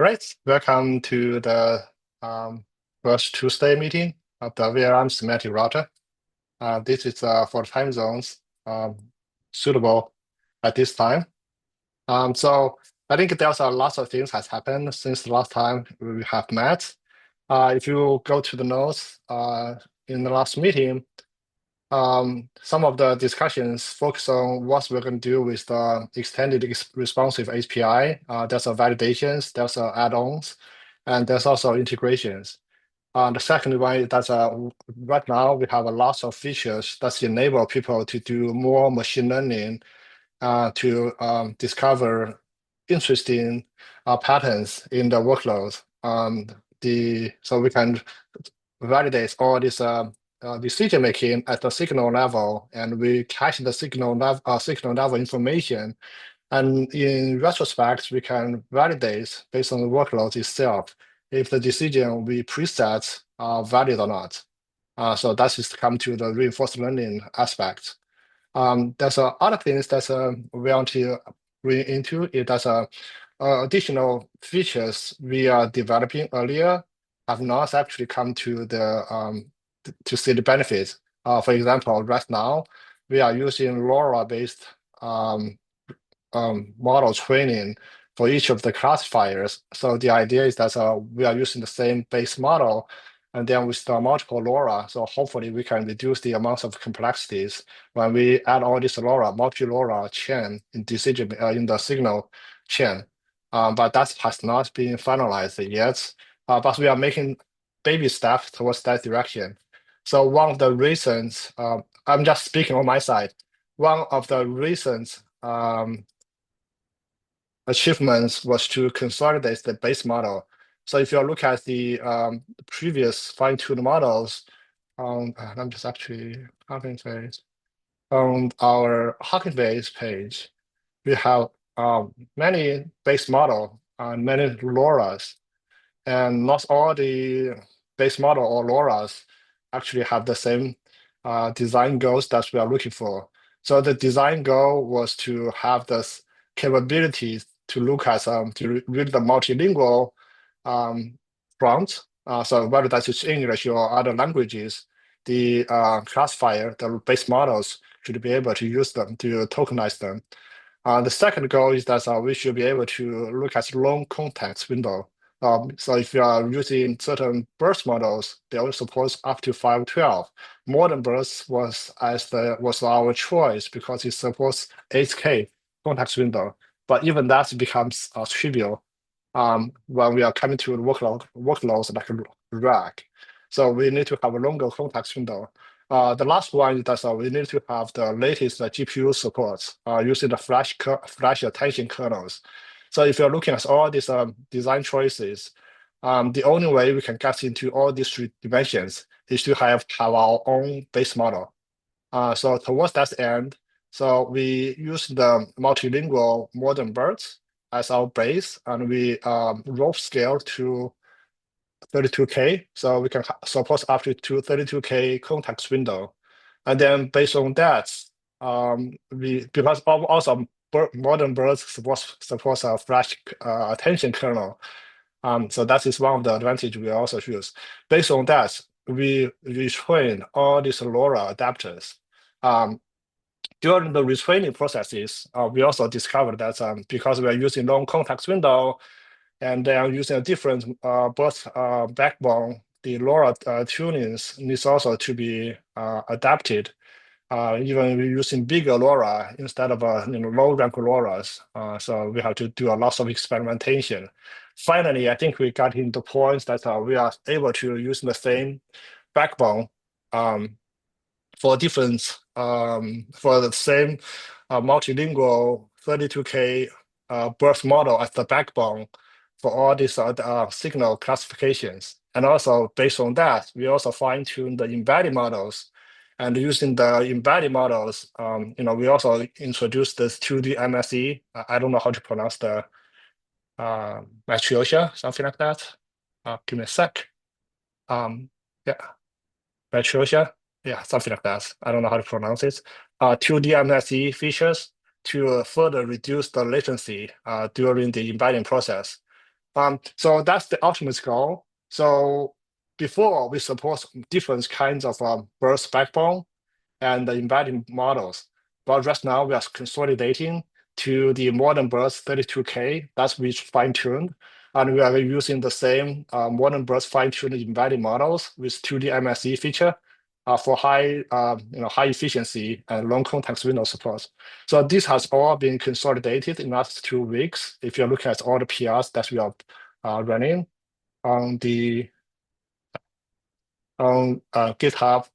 Great. Welcome to the first Tuesday meeting of the vLLM semantic router. This is for time zones suitable at this time. So I think there's a lot of things has happened since the last time we have met. If you go to the notes in the last meeting, some of the discussions focus on what we're going to do with the extended responsive API. There's a validations, there's a add-ons, and there's also integrations. The second one is that right now we have a lot of features that enable people to do more machine learning to discover interesting patterns in the workload. So we can validate all this decision making at the signal level, and we cache the signal level information. And in retrospect, we can validate based on the workload itself if the decision we preset are valid or not. So that's just come to the reinforced learning aspect. There's other things that we want to bring into it. There's additional features we are developing earlier have not actually come to the to see the benefits. For example, right now we are using LoRa-based model training for each of the classifiers. So the idea is that we are using the same base model, and then with the multiple LoRa. So hopefully we can reduce the amounts of complexities when we add all this LoRa, multi-LoRa chain in decision in the signal chain. But that has not been finalized yet. But we are making baby steps towards that direction. So one of the reasons, I'm just speaking on my side, one of the reasons achievements was to consolidate the base model. So if you look at the previous fine-tuned models, I'm just actually Hugging Face. On our Hugging Face page, we have many base model and many LoRa's, and not all the base model or LoRa's actually have the same design goals that we are looking for. So the design goal was to have this capabilities to look at to read the multilingual prompt. So whether that's English or other languages, the classifier, the base models should be able to use them to tokenize them. The second goal is that we should be able to look at long context window. So if you are using certain birth models, they only support up to 512. Modern birth was our choice because it supports 8K context window. But even that becomes trivial when we are coming to workloads like RAG. So we need to have a longer context window. The last one is that we need to have the latest GPU support using the flash attention kernels. So if you're looking at all these design choices, the only way we can get into all these three dimensions is to have our own base model. So towards that end, so we use the multilingual modern birds as our base, and we rope scale to 32K, so we can support up to 32K context window. And then based on that, because also modern birds supports a flash attention kernel. So that is one of the advantage we also use. Based on that, we retrain all these LoRa adapters. During the retraining processes, we also discovered that because we are using long context window and they are using a different birth backbone, the LoRa tunings needs also to be adapted. Even we're using bigger LoRa instead of low rank LoRa's. So we have to do a lot of experimentation. Finally, I think we got into points that we are able to use the same backbone for different for the same multilingual 32K birth model as the backbone for all these signal classifications. And also based on that, we also fine-tune the embedded models. And using the embedded models, we also introduced this 2D MSE. I don't know how to pronounce the matryoshka, something like that. Give me a sec. Yeah, matryoshka. Yeah, something like that. I don't know how to pronounce it. 2D MSE features to further reduce the latency during the embedding process. So that's the ultimate goal. So before we support different kinds of birth backbone and the embedding models. But right now we are consolidating to the modern birth 32K, that's which fine-tuned. And we are using the same modern birth fine-tuned embedding models with 2D MSE feature for high efficiency and long context window support. So this has all been consolidated in the last 2 weeks. If you look at all the PRs that we are running on the on GitHub.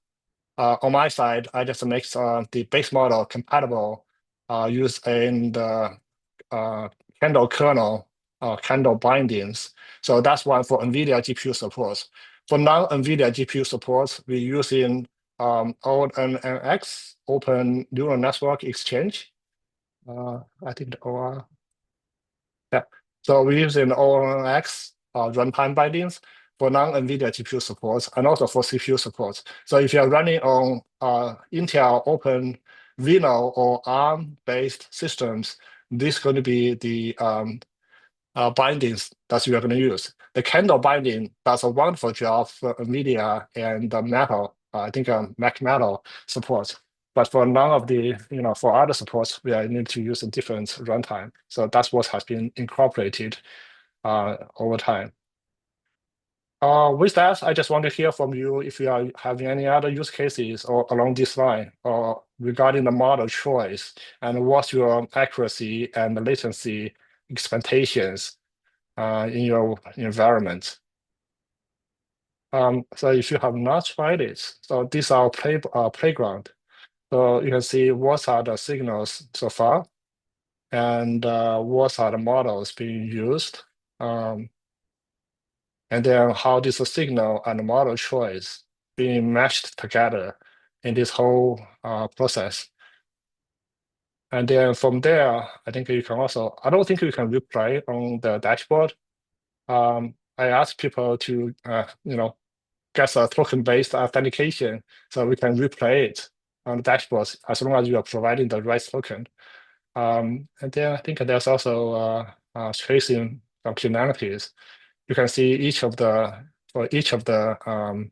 On my side, I just make the base model compatible used in the Candle kernel, Candle bindings. So that's one for NVIDIA GPU support. For non-NVIDIA GPU support, we're using ONNX, Open Neural Network Exchange. I think the OR. Yeah. So we're using ONNX runtime bindings for non-NVIDIA GPU support and also for CPU support. So if you're running on Intel Open vLLM or ARM-based systems, this is going to be the bindings that you are going to use. The Candle binding does a wonderful job for NVIDIA and Metal, I think Mac Metal support. But for none of the, for other supports, we need to use a different runtime. So that's what has been incorporated over time. With that, I just want to hear from you if you are having any other use cases or along this line or regarding the model choice and what's your accuracy and latency expectations in your environment. So if you have not tried it, so this is our playground. So you can see what are the signals so far and what are the models being used. And then how this signal and model choice being matched together in this whole process. And then from there, I think you can also, I don't think you can replay on the dashboard. I ask people to, get a token-based authentication so we can replay it on the dashboards as long as you are providing the right token. And then I think there's also tracing functionalities. You can see for each of the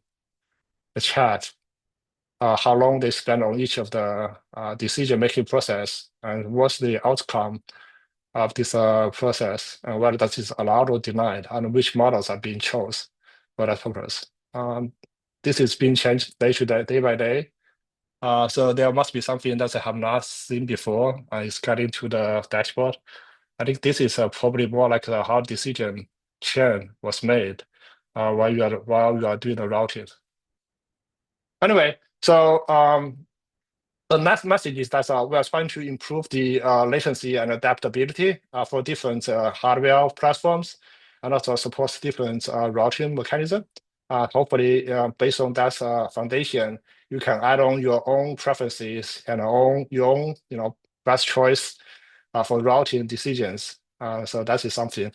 chat, how long they spend on each of the decision-making process and what's the outcome of this process and whether that is allowed or denied and which models are being chosen for that purpose. This is being changed day by day. So there must be something that I have not seen before. It's getting to the dashboard. I think this is probably more like how decision chain was made while you are doing the routing. Anyway, so the next message is that we are trying to improve the latency and adaptability for different hardware platforms and also support different routing mechanism. Hopefully, based on that foundation, you can add on your own preferences and your own best choice for routing decisions. So that is something.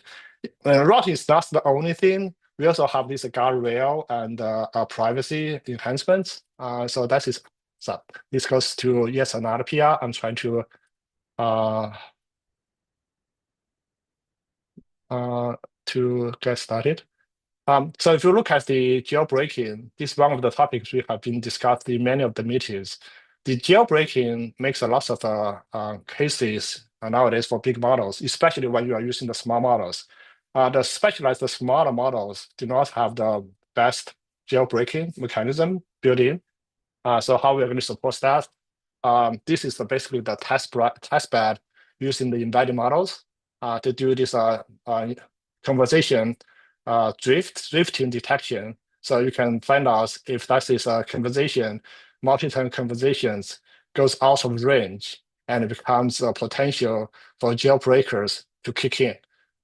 Routing is not the only thing. We also have this guardrail and privacy enhancements. So this goes to yes another PR. I'm trying to get started. So if you look at the jailbreaking, this is one of the topics we have been discussed in many of the meetings. The jailbreaking makes a lot of cases nowadays for big models, especially when you are using the small models. The specialized smaller models do not have the best jailbreaking mechanism built in. So how we are going to support that? This is basically the test bed using the embedded models to do this conversation drifting detection. So you can find out if that is a conversation, multi-turn conversations goes out of range and it becomes a potential for jailbreakers to kick in.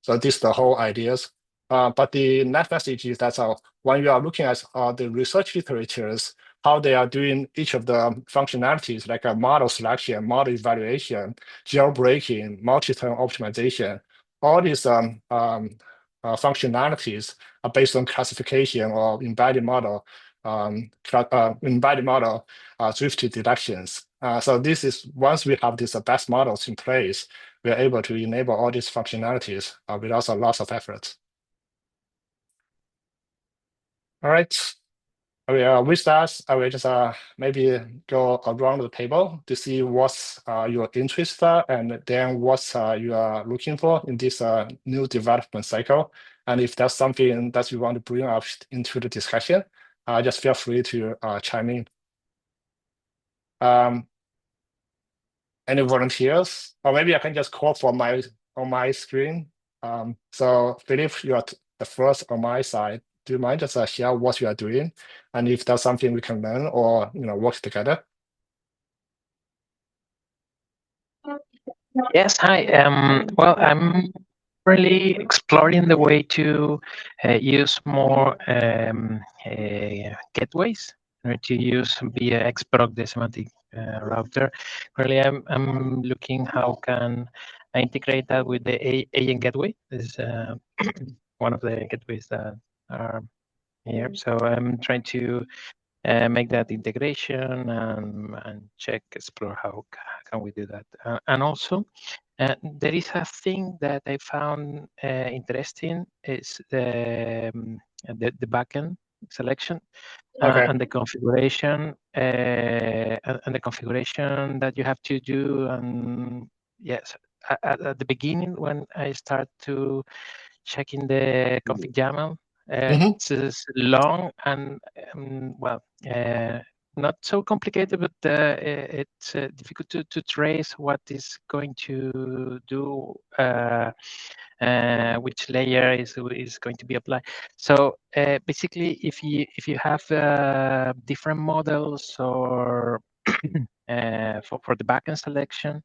So this is the whole ideas. But the net message is that when you are looking at the research literatures, how they are doing each of the functionalities like a model selection, model evaluation, jailbreaking, multi-turn optimization, all these functionalities are based on classification or embedded model, drifted deductions. So this is once we have these best models in place, we are able to enable all these functionalities without a lot of effort. All right. With that, I will just maybe go around the table to see what's your interest and then what you are looking for in this new development cycle. And if there's something that you want to bring up into the discussion, just feel free to chime in. Um, any volunteers? Or maybe I can just call for my on my screen. So Philip, you are the first on my side. Do you mind just share what you are doing, and if there's something we can learn or work together? Yes, hi. Well, I'm really exploring the way to use more gateways to use via Xproc, the semantic router. Really, I'm looking how can I integrate that with the agent gateway. This is one of the gateways that are here. So I'm trying to make that integration and check, explore how can we do that. And also, there is a thing that I found interesting is the backend selection Okay. and the configuration and the configuration that you have to do. And yes, at the beginning when I start to checking the config YAML. Mm-hmm. It's long and well, not so complicated, but it's difficult to trace what is going to do, which layer is going to be applied. So basically, if you have different models or for the backend selection,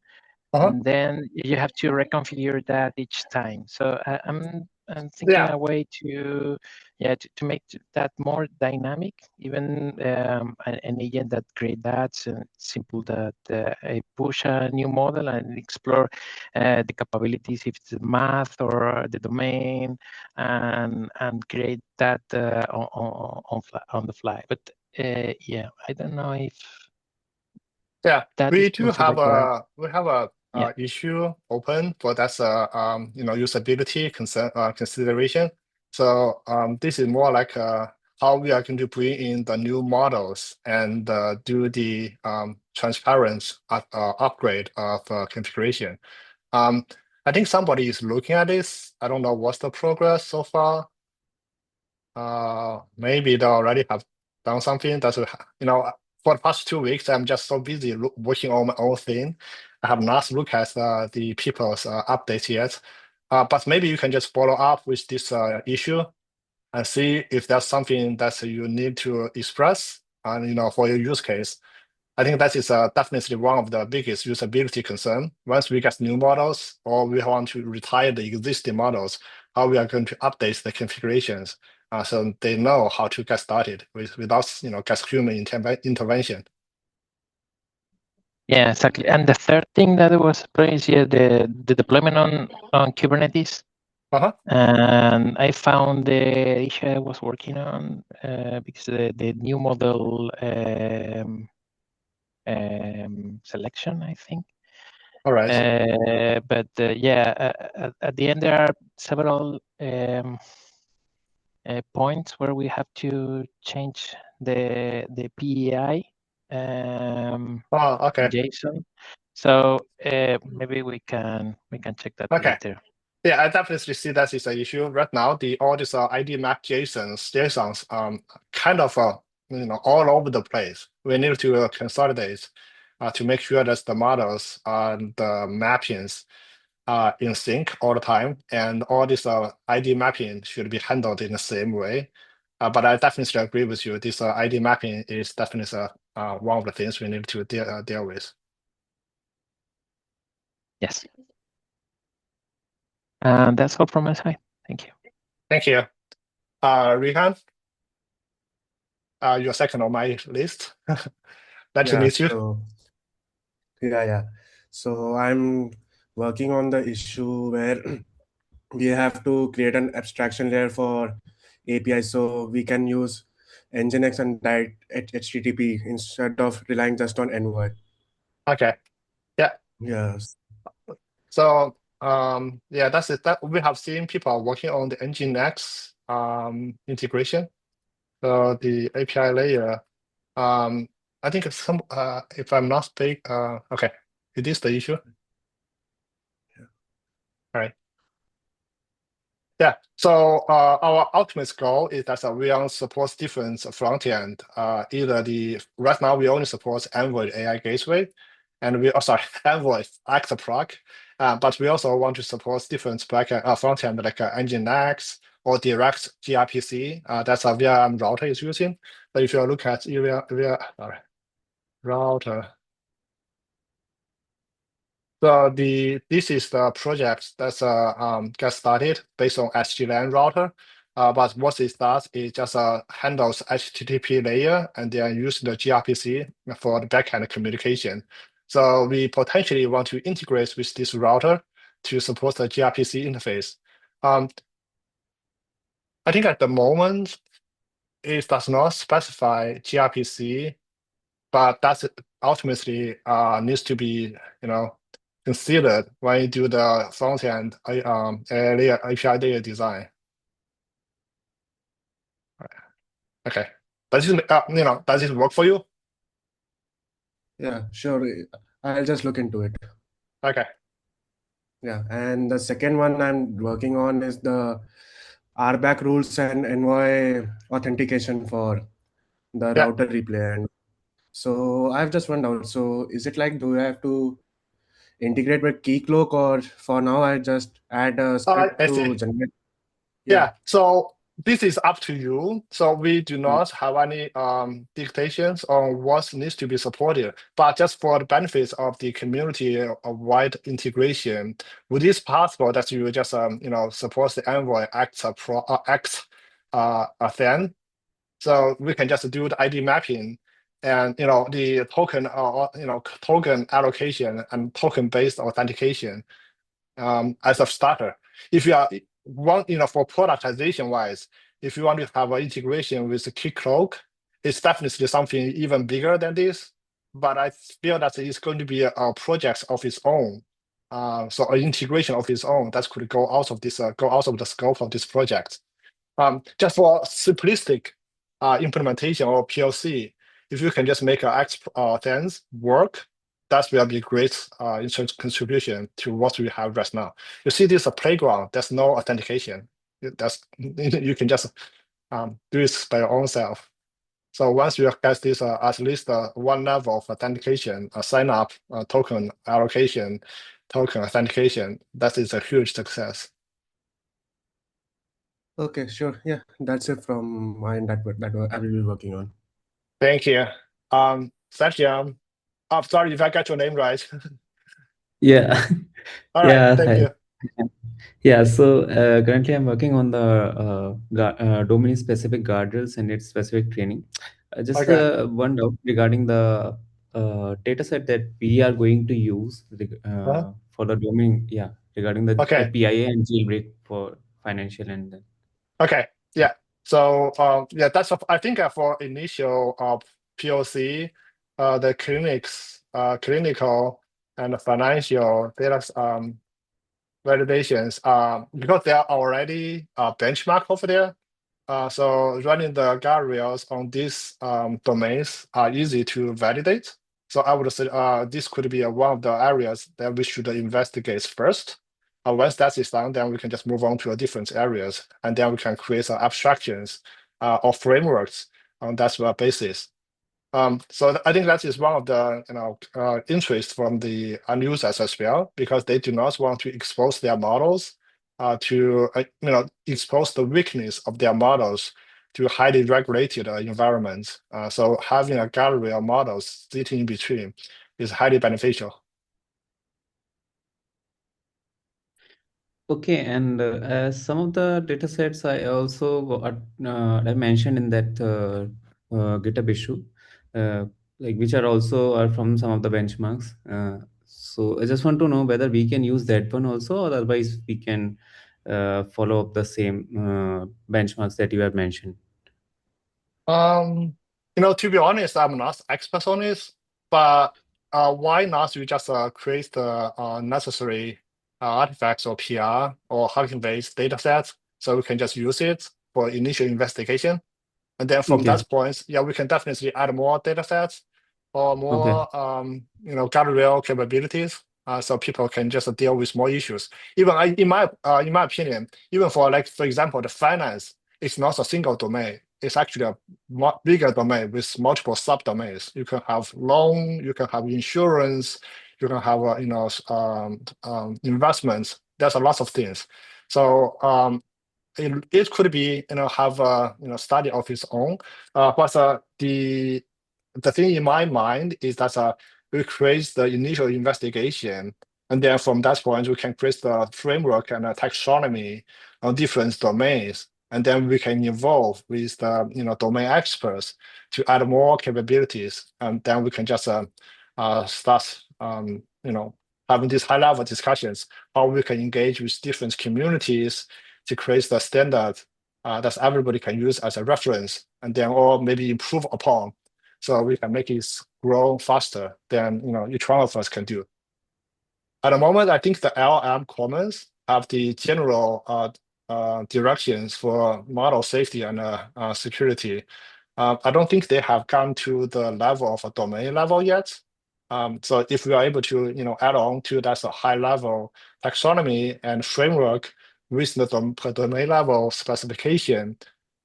Uh-huh. then you have to reconfigure that each time. So I'm thinking Yeah. a way to to make that more dynamic. Even an agent that create that simple that I push a new model and explore the capabilities if it's math or the domain and create that on the fly. But yeah, I don't know if Yeah, that is we do have considered correct. a Yeah. issue open, but that's a usability consideration. So this is more like how we are going to bring in the new models and do the transparent upgrade of configuration. Um, I think somebody is looking at this. I don't know what's the progress so far. Maybe they already have done something. For the past 2 weeks, I'm just so busy working on my own thing. I have not looked at the people's updates yet. But maybe you can just follow up with this issue and see if there's something that you need to express and for your use case. I think that is definitely one of the biggest usability concern. Once we get new models or we want to retire the existing models, how we are going to update the configurations so they know how to get started without get human intervention. Yeah, exactly. And the third thing that was praised, yeah, the deployment on Kubernetes. Uh-huh. And I found the issue I was working on because the new model selection, I think. All right. But yeah, at the end there are several points where we have to change the PEI Oh, in okay. JSON. So maybe we can check that Okay. later. Yeah, I definitely see that is an issue right now. The all these ID map JSONs kind of all over the place. We need to consolidate to make sure that the models and the mappings are in sync all the time, and all this ID mapping should be handled in the same way. But I definitely agree with you. This ID mapping is definitely one of the things we need to deal with. Yes. And that's all from my side. Thank you. Thank you. Rihan, you're second on my list. Nice to Yeah, meet you. yeah. So I'm working on the issue where we have to create an abstraction layer for API so we can use Nginx and direct HTTP instead of relying just on Envoy. Okay. Yeah. Yes. So yeah, that's it. That we have seen people working on the Nginx integration. So the API layer, I think if I'm not speak, okay, it is the issue. Yeah. All right. Yeah. So our ultimate goal is that we want to support different front end. Right now we only support Android AI Gateway, and Android Xprog, but we also want to support different front end like Nginx or direct gRPC. That's a vLLM router is using. But if you look at router. So this is the project that's get started based on SGLAN router. But what it does is just handles HTTP layer and then use the gRPC for the backend communication. So we potentially want to integrate with this router to support the gRPC interface. I think at the moment it does not specify gRPC, but that's ultimately needs to be considered when you do the front end API layer design. Okay, does it work for you? Yeah, sure. I'll just look into it. Okay. Yeah, and the second one I'm working on is the RBAC rules and envoy authentication for the Yeah. router replay. And so I've just wondered, so is it like, do I have to integrate with Keycloak, or for now I just add a script I see. to generate? Yeah. Yeah, so this is up to you. So we do not have any dictations on what needs to be supported, but just for the benefits of the community of wide integration, would it possible that you just support the Envoy then? So we can just do the ID mapping and the token allocation and token based authentication as a starter. If you want, for productization wise, if you want to have an integration with the Keycloak, it's definitely something even bigger than this. But I feel that it's going to be a project of its own. So an integration of its own that could go out of the scope of this project. Just for simplistic implementation or PLC, if you can just make things work, that will be great contribution to what we have right now. You see, this is a playground. There's no authentication. You can just do it by your own self. So once you get this at least one level of authentication, sign up, token allocation, token authentication, that is a huge success. Okay, sure. Yeah, that's it from mine that I will be working on. Thank you. Satyam. I'm sorry if I got your name right. Yeah. All right, Yeah. thank you. Yeah. So currently, I'm working on the domain-specific guardrails and its specific training. Just Okay. one doubt regarding the data set that we are going to use Uh-huh. for the domain. Yeah, regarding the Okay. PIA and jailbreak for financial and then. Okay. Yeah. So yeah, I think for initial POC, the clinical and financial data validations, because they are already benchmark over there. So running the guardrails on these domains are easy to validate. So I would say this could be one of the areas that we should investigate first. Once that is done, then we can just move on to different areas, and then we can create some abstractions or frameworks on that basis. So I think that is one of the interest from the end users as well, because they do not want to expose their models to expose the weakness of their models to highly regulated environments. So having a gallery of models sitting in between is highly beneficial. Okay, and some of the data sets I mentioned in that GitHub issue, uh, like which are from some of the benchmarks. So I just want to know whether we can use that one also, or otherwise we can follow up the same benchmarks that you have mentioned. To be honest, I'm not expert on this, but why not you just create the necessary artifacts or PR or Hugging-based data sets so we can just use it for initial investigation? And then from Okay. that point, yeah, we can definitely add more data sets or more, guardrail capabilities. So people can just deal with more issues. Even in my opinion, even for example, the finance, it's not a single domain. It's actually a bigger domain with multiple subdomains. You can have loan, you can have insurance, you can have investments. There's a lot of things. So it could be have a study of its own. But the thing in my mind is that we create the initial investigation, and then from that point we can create the framework and a taxonomy on different domains, and then we can involve with the domain experts to add more capabilities, and then we can just start having these high level discussions how we can engage with different communities to create the standard that everybody can use as a reference, and then or maybe improve upon, so we can make it grow faster than each one of us can do. At the moment, I think the LLM Commons have the general directions for model safety and security. I don't think they have gone to the level of a domain level yet. So if we are able to add on to that high level taxonomy and framework with the domain level specification,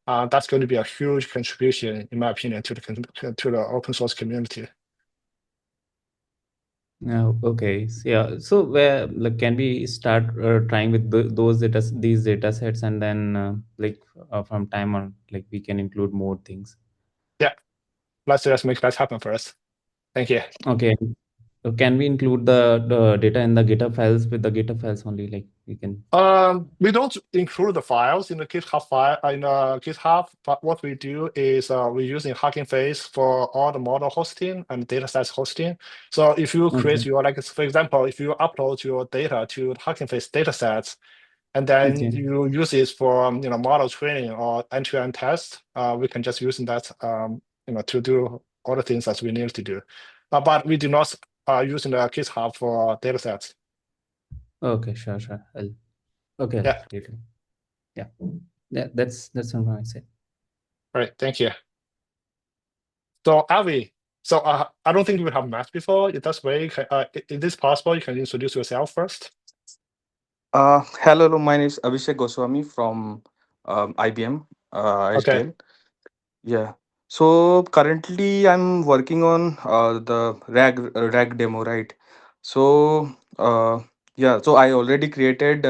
that's going to be a huge contribution, in my opinion, to the open source community. Okay. So, yeah. So where can we start trying with these data sets, and then from time on we can include more things. Yeah, let's make that happen first. Thank you. Okay. Can we include the data in the GitHub files with the GitHub files only? We can. We don't include the files in the GitHub file in GitHub, but what we do is we're using Hugging Face for all the model hosting and datasets hosting. So if you create your for example, if you upload your data to Hugging Face datasets, and then you use it for model training or end-to-end test, we can just use that to do all the things that we need to do. But we do not use the GitHub for datasets. Okay, sure. Okay. Yeah. Yeah, that's what I said. All right, thank you. So Avi, I don't think we have met before. If that's way, is this possible? You can introduce yourself first. Hello, my name is Abhishek Goswami from IBM, Okay. HDL. Yeah. So currently I'm working on the RAG demo, right? So yeah, so I already created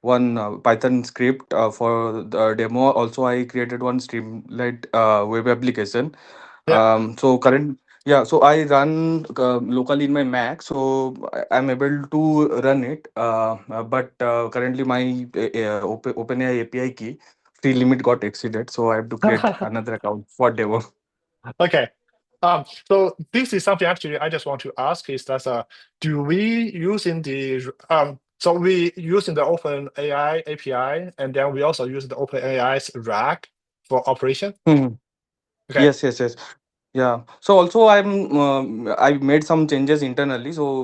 one Python script for the demo. Also, I created one Streamlit web application. Yeah. So so I run locally in my Mac, so I'm able to run it. But currently my OpenAI API key free limit got exceeded, so I have to create another account for demo. Okay. So this is something actually I just want to ask is that do we using the so we using the OpenAI API, and then we also use the OpenAI's RAG for operation? Mhm. Okay. Yes. Yeah. So also I made some changes internally. So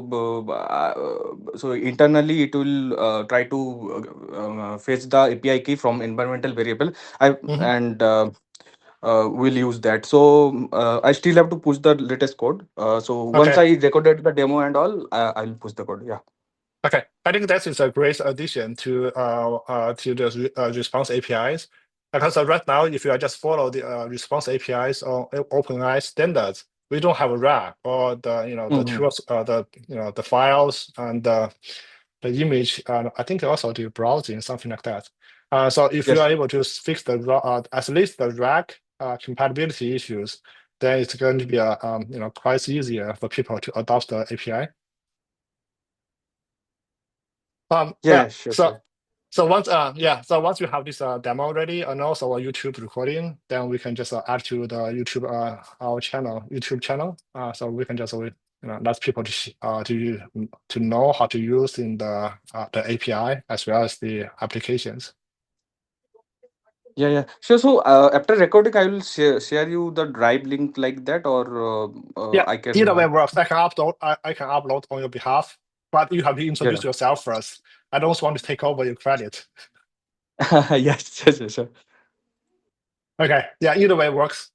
internally it will try to fetch the API key from environmental variable. Mhm. And will use that. So I still have to push the latest code. So once Okay. I recorded the demo and all, I'll push the code. Yeah. Okay, I think that is a great addition to the response APIs. Because right now, if you are just follow the response APIs or OpenAI standards, we don't have a RAG or the Mhm. tools, the files and the image, and I think also the browsing, something like that. So if you are Yes. able to fix at least the RAG compatibility issues, then it's going to be quite easier for people to adopt the API. Yeah. Yeah. Sure. So Sure. once you have this demo ready and also a YouTube recording, then we can just add to the YouTube our YouTube channel. So we can just let people to know how to use in the API as well as the applications. Yeah. Sure. So after recording, I will share you the drive link like that, or Yeah, I can. either way works. I can upload on your behalf, but you have to introduce Yeah. yourself first. I don't want to take over your credit. Yes. Sure. Okay, yeah, either way works.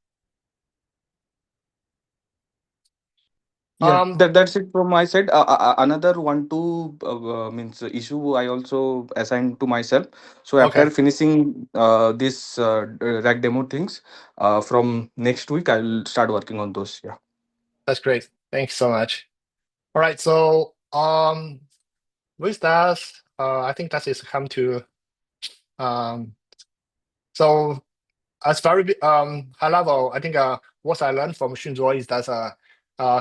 Yeah, that's it from my side. Another one two means issue I also assigned to myself. So Okay, after finishing this rack demo things, from next week I'll start working on those. Yeah. that's great. Thanks so much. All right, so with that, I think that is come to um, so as very high level. I think what I learned from Xunzuo is that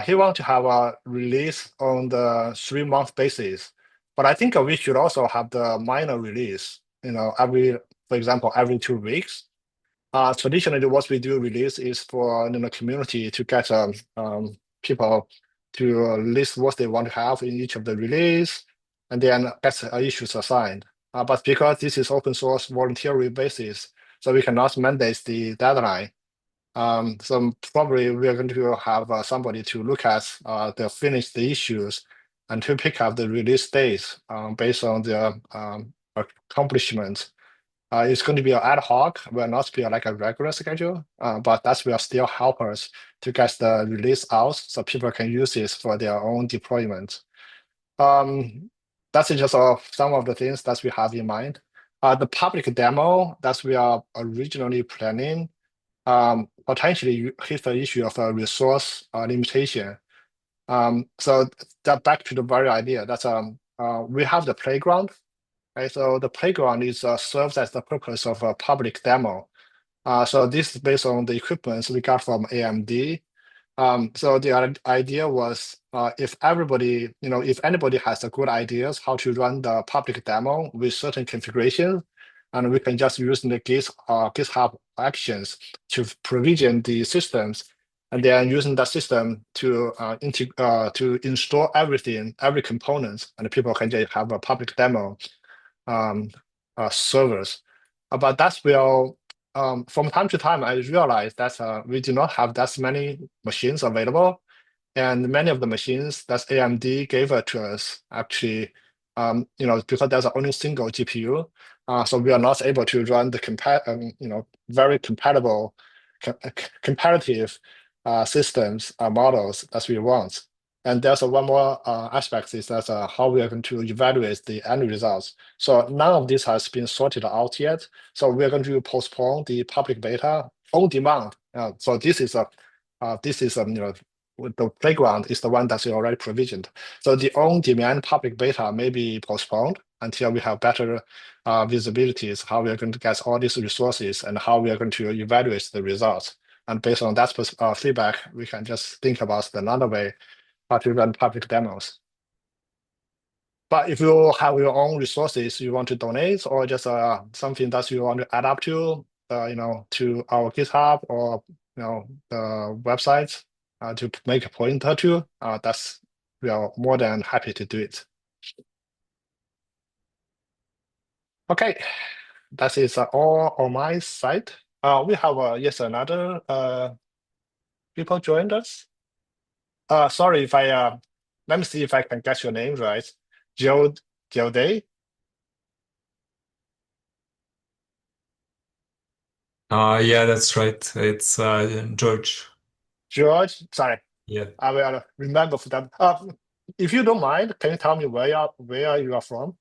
he want to have a release on the 3 month basis, but I think we should also have the minor release. For example, every 2 weeks. Traditionally, what we do release is for community to get people to list what they want to have in each of the release, and then get issues assigned. But because this is open source voluntary basis, so we cannot mandate the deadline. So probably we are going to have somebody to look at the issues and to pick up the release dates based on their accomplishments. It's going to be an ad hoc, will not be like a regular schedule, but that will still help us to get the release out so people can use this for their own deployment. That's just some of the things that we have in mind. The public demo that we are originally planning potentially hit the issue of a resource limitation. So that back to the very idea that we have the playground. Right? So the playground is serves as the purpose of a public demo. So this is based on the equipment we got from AMD. So the idea was if anybody has a good ideas how to run the public demo with certain configuration, and we can just use the GitHub actions to provision the systems, and then using that system to install everything, every component, and people can just have a public demo um, servers. But that's will from time to time, I realize that we do not have that many machines available, and many of the machines that AMD gave it to us actually, because there's only single GPU, so we are not able to run the very compatible, comparative systems models as we want. And there's one more aspect is that how we are going to evaluate the end results. So none of this has been sorted out yet. So we are going to postpone the public beta on demand. So this is the playground is the one that's already provisioned. So the on-demand public beta may be postponed until we have better visibilities, how we are going to get all these resources and how we are going to evaluate the results. And based on that feedback, we can just think about another way how to run public demos. But if you have your own resources you want to donate, or just something that you want to add up to our GitHub or the website to make a pointer to, we are more than happy to do it. Okay, that is all on my side. We have yes, another people joined us. Sorry if I let me see if I can get your name right. Joe Day. Yeah, that's right. It's George. George, sorry, Yeah. I will remember for that. If you don't mind, can you tell me where you are from?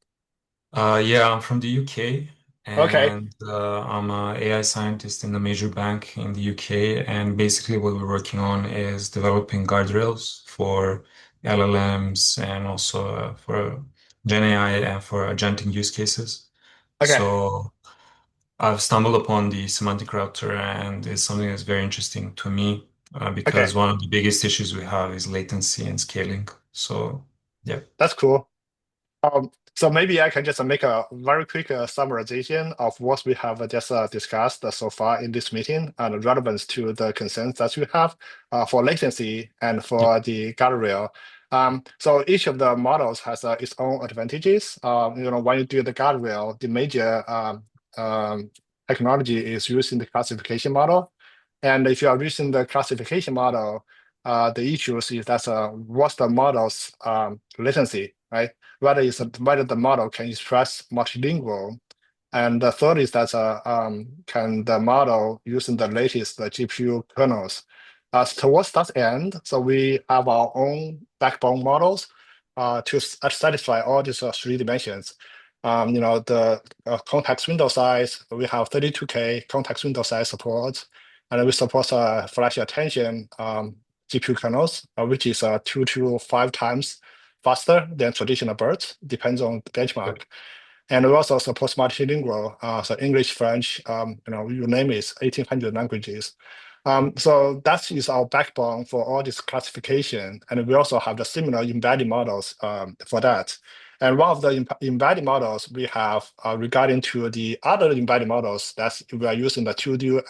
Yeah, I'm from the UK, Okay, and I'm a AI scientist in a major bank in the UK. And basically, what we're working on is developing guardrails for LLMs and also for Gen AI and for agentic use cases. okay, So I've stumbled upon the semantic router, and it's something that's very interesting to me okay. because one of the biggest issues we have is latency and scaling. So, yeah. That's cool. So maybe I can just make a very quick summarization of what we have just discussed so far in this meeting and relevance to the concerns that we have for latency and Yeah. for the guardrail. So each of the models has its own advantages. When you do the guardrail, the major technology is using the classification model. And if you are using the classification model, the issues is that what's the model's latency, right? Whether the model can express multilingual And the third is that can the model using the latest GPU kernels. Towards that end, so we have our own backbone models to satisfy all these 3 dimensions. The context window size, we have 32K context window size support, and we support flash attention GPU kernels, which is 2 to 5 times faster than traditional BERT, depends on the benchmark. And we also support multilingual, so English, French, you name it, 1,800 languages. So that is our backbone for all this classification. And we also have the similar embedded models for that. And one of the embedded models we have regarding to the other embedded models, that's we are using the 2D,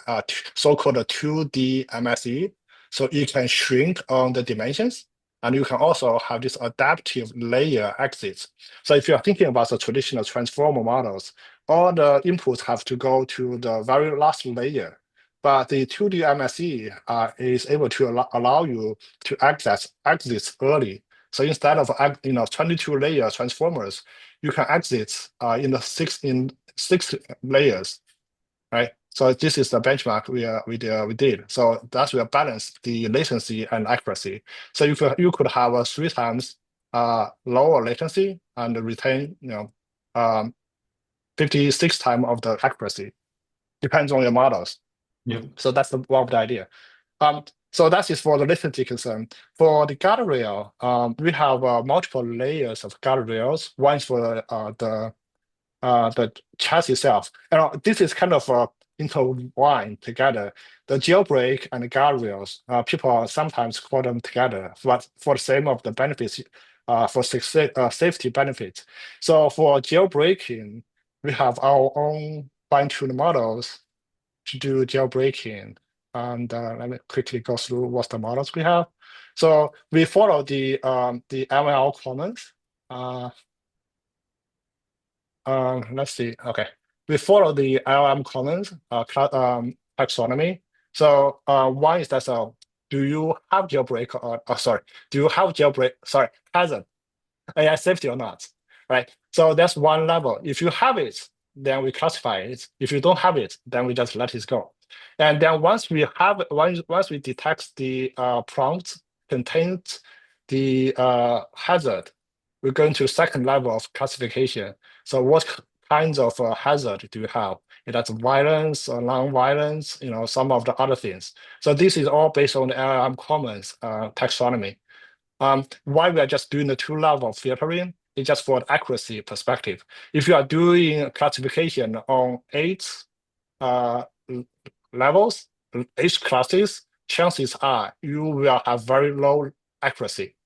so-called 2D MSE. So you can shrink on the dimensions, and you can also have this adaptive layer exits. So if you're thinking about the traditional transformer models, all the inputs have to go to the very last layer. But the 2D MSE is able to allow you to access exits early. So instead of 22 layer transformers, you can exit in six layers, right? So this is the benchmark we did. So that's we balance the latency and accuracy. So you could have a 3 times lower latency and retain 56 times of the accuracy. Depends on your models. Yeah. So that's one of the idea. So that is for the latency concern. For the guardrail, we have multiple layers of guardrails. One is for the chassis itself. This is kind of intertwined together. The jailbreak and the guardrails, people sometimes call them together, but for the same of the benefits, for safety benefits. So for jailbreaking, we have our own fine-tuned models to do jailbreaking. And let me quickly go through what the models we have. So we follow the ML comments. Let's see. Okay, we follow the LLM comments taxonomy. So one is that do you have jailbreak or sorry, do you have jailbreak? Sorry, hazard AI safety or not? Right. So that's one level. If you have it, then we classify it. If you don't have it, then we just let it go. And then once we detect the prompt contains the hazard, we're going to second level of classification. So what kinds of hazard do you have? That's violence or non-violence, some of the other things. So this is all based on the LLM Commons taxonomy. Why we are just doing the 2-level filtering is just for the accuracy perspective. If you are doing classification on 8 levels, 8 classes, chances are you will have very low accuracy.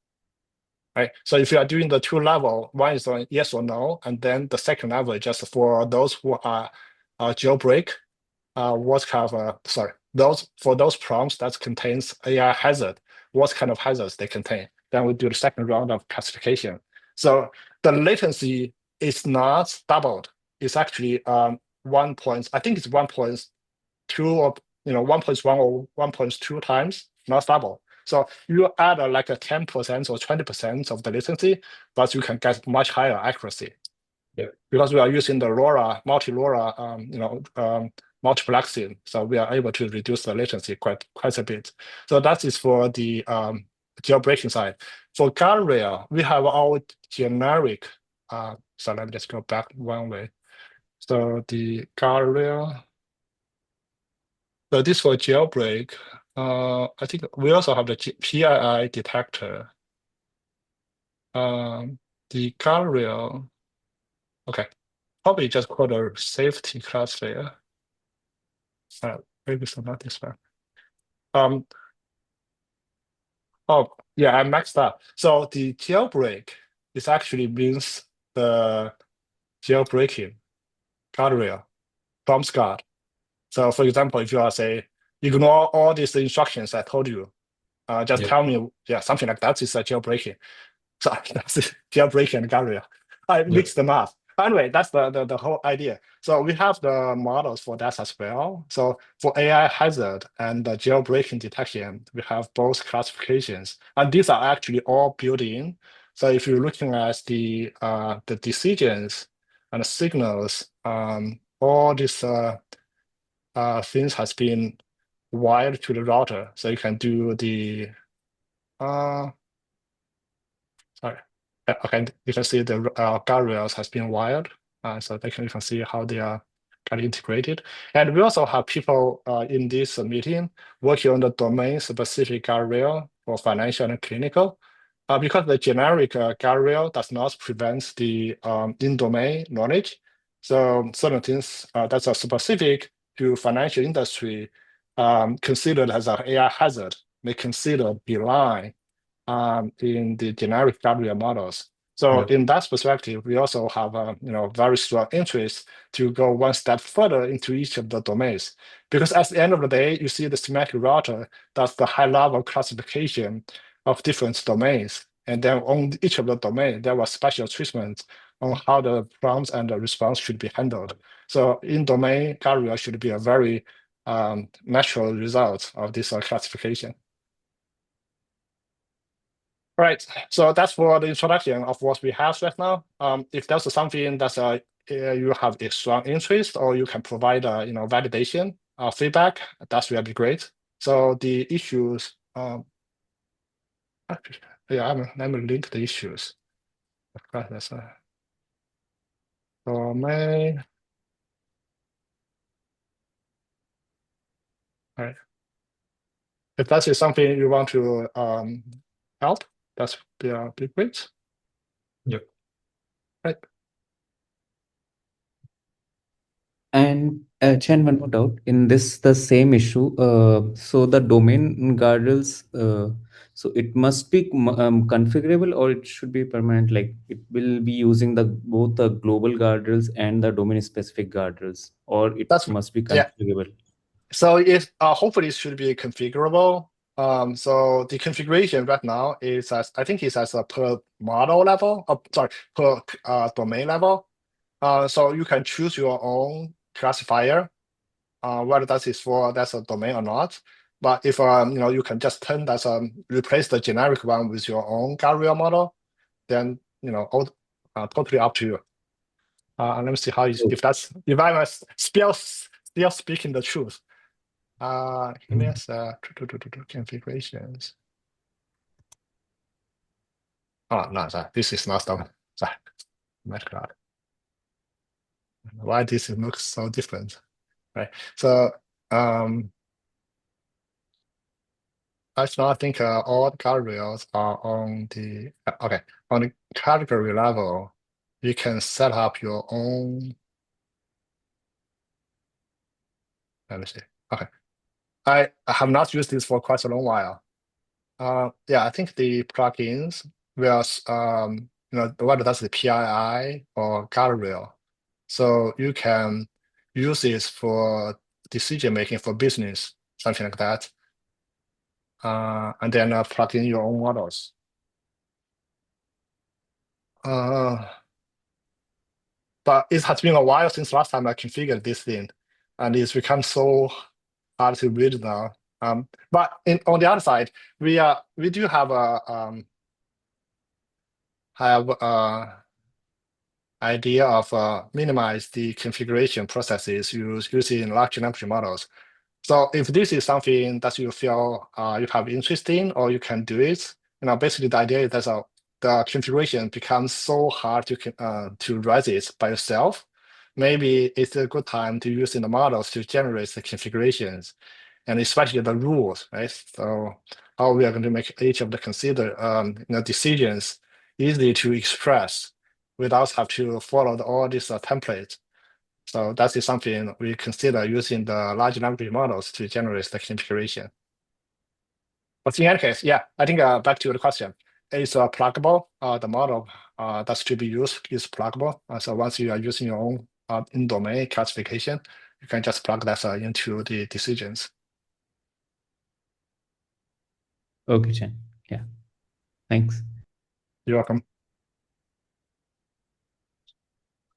Right. So if you are doing the 2-level, one is on yes or no, and then the second level is just for those who are jailbreak, those prompts that contains AI hazard, what kind of hazards they contain. Then we do the second round of classification. So the latency is not doubled. It's actually 1 point, I think it's 1.2 or 1.1 or 1.2 times, not double. So you add like a 10% or 20% of the latency, but you can get much higher accuracy. Yeah. Because we are using the LoRa, multi-LoRa, multiplexing, so we are able to reduce the latency quite a bit. So that is for the jailbreaking side. For guardrail, we have our generic. So let me just go back one way. So the guardrail. So this for jailbreak. I think we also have the PII detector. The guardrail. Okay, probably just call the safety classifier. Maybe it's not this one. Oh yeah, I maxed up. So the jailbreak is actually means the jailbreaking guardrail from guard. So for example, if you are say ignore all these instructions I told you, just tell me, something like that is a jailbreaking. So that's jailbreaking and guardrail. I mixed them up. Anyway, that's the whole idea. So we have the models for that as well. So for AI hazard and the jailbreaking detection, we have both classifications, and these are actually all built in. So if you're looking at the decisions and the signals, all these things has been wired to the router, so you can do the sorry. Okay, you can see the guardrails has been wired, so you can see how they are kind of integrated. And we also have people in this meeting working on the domain-specific guardrail for financial and clinical, because the generic guardrail does not prevent the in-domain knowledge. So certain things that are specific to financial industry considered as an AI hazard may consider beeline in the generic guardrail models. So Yeah. in that perspective, we also have a very strong interest to go one step further into each of the domains. Because at the end of the day, you see the semantic router does the high-level classification of different domains. And then on each of the domains, there was special treatment on how the prompts and the response should be handled. So in-domain guardrail should be a very natural result of this classification. Right, so that's for the introduction of what we have right now. If there's something that's you have a strong interest, or you can provide validation feedback, that's really great. So the issues, actually, yeah, let me link the issues. Of course, that's domain. All right. If that is something you want to help, that's be great. Yep. Right. And Chen, one more doubt. In this, the same issue, so the domain guardrails, so it must be configurable, or it should be permanent, like it will be using both the global guardrails and the domain specific guardrails, or it That's must be yeah. configurable. So it hopefully it should be configurable. So the configuration right now is I think it's as a per model level, sorry, per domain level. So you can choose your own classifier, whether that is for that's a domain or not. But if you can just turn that replace the generic one with your own guardrail model, then all, totally up to you. Let me see how if I'm still speaking the truth. Give me a sec. Configurations. Oh no, sorry. This is not the sorry. Metcloud. Why this looks so different? Right. So actually I think all the guardrails are on the okay. On the category level, you can set up your own. Let me see. Okay. I have not used this for quite a long while. Yeah, I think the plugins will, whether that's the PII or guardrail. So you can use this for decision making for business, something like that. And then plug in your own models. But it has been a while since last time I configured this thing, and it's become so hard to read now. But on the other side, we do have a idea of minimize the configuration processes using large language models. So if this is something that you feel you have interest in, or you can do it, basically the idea is that the configuration becomes so hard to write it by yourself. Maybe it's a good time to use in the models to generate the configurations, and especially the rules, right? So how we are going to make each of the decisions easy to express without have to follow all these templates. So that is something we consider using the large language models to generate the configuration. But in any case, yeah, I think back to the question, it's pluggable. The model that's to be used is pluggable. So once you are using your own in-domain classification, you can just plug that into the decisions. Okay, Chen. Yeah. Thanks. You're welcome.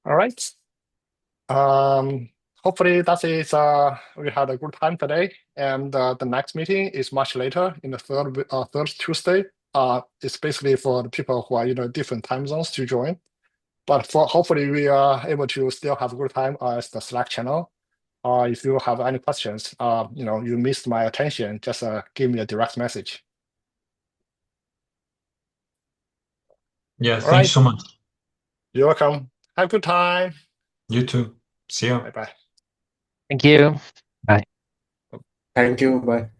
All right. Hopefully that is we had a good time today, and the next meeting is much later in the third Tuesday. It's basically for the people who are in different time zones to join. But for hopefully we are able to still have a good time as the Slack channel. If you have any questions, you missed my attention, just give me a direct message. Yeah, All thanks right. so much. You're welcome. Have a good time. You too. See ya. Bye-bye. Thank you. Bye. Thank you. Bye.